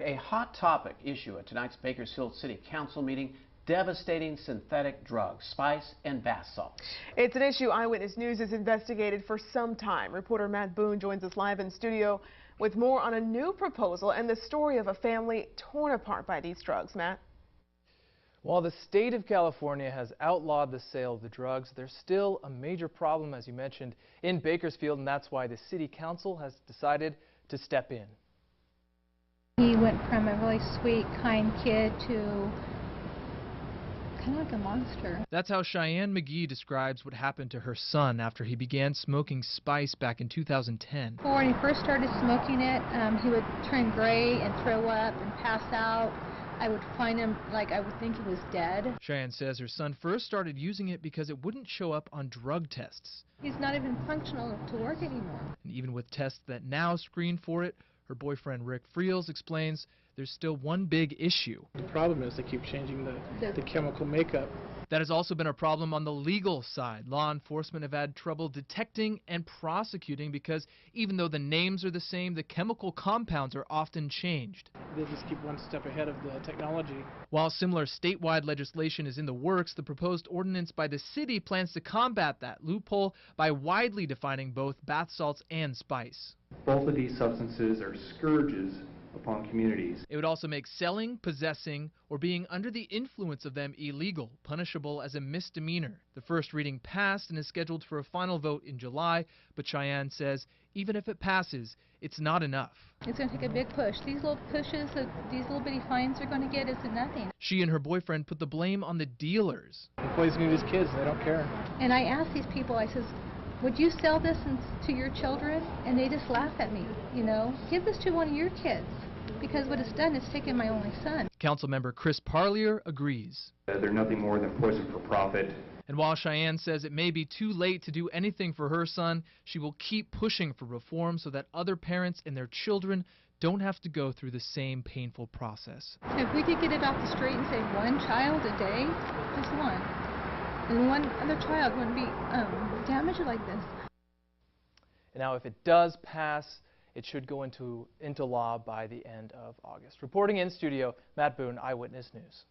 A hot topic issue at tonight's Bakersfield City Council meeting: devastating synthetic drugs, spice and bath salts. It's an issue Eyewitness News has investigated for some time. Reporter Matt Boone joins us live in studio with more on a new proposal and the story of a family torn apart by these drugs. Matt? While the state of California has outlawed the sale of the drugs, there's still a major problem, as you mentioned, in Bakersfield, and that's why the City Council has decided to step in. He went from a really sweet, kind kid to kind of like a monster. That's how Cheyenne McGee describes what happened to her son after he began smoking spice back in 2010. When he first started smoking it, he would turn gray and throw up and pass out. I would find him, like, I would think he was dead. Cheyenne says her son first started using it because it wouldn't show up on drug tests. He's not even functional to work anymore. And even with tests that now screen for it, her boyfriend Rick Friels explains there's still one big issue. The problem is they keep changing the chemical makeup. That has also been a problem on the legal side. Law enforcement have had trouble detecting and prosecuting because even though the names are the same, the chemical compounds are often changed. They just keep one step ahead of the technology. While similar statewide legislation is in the works, the proposed ordinance by the city plans to combat that loophole by widely defining both bath salts and spice. Both of these substances are scourges upon communities. It would also make selling, possessing, or being under the influence of them illegal, punishable as a misdemeanor. The first reading passed and is scheduled for a final vote in July, but Cheyenne says even if it passes, it's not enough. It's going to take a big push. These little pushes that these little bitty fines are going to get is nothing. She and her boyfriend put the blame on the dealers. They're poisoning these kids, they don't care. And I asked these people, I says, would you sell this to your children? And they just laugh at me, you know. Give this to one of your kids, because what it's done is taken my only son. Councilmember Chris Parlier agrees. They're nothing more than poison for profit. And while Cheyenne says it may be too late to do anything for her son, she will keep pushing for reform so that other parents and their children don't have to go through the same painful process. If we could get it off the street and save one child a day, just one, and one other child wouldn't be damaged like this. And now if it does pass, it should go into law by the end of August. Reporting in studio, Matt Boone, Eyewitness News.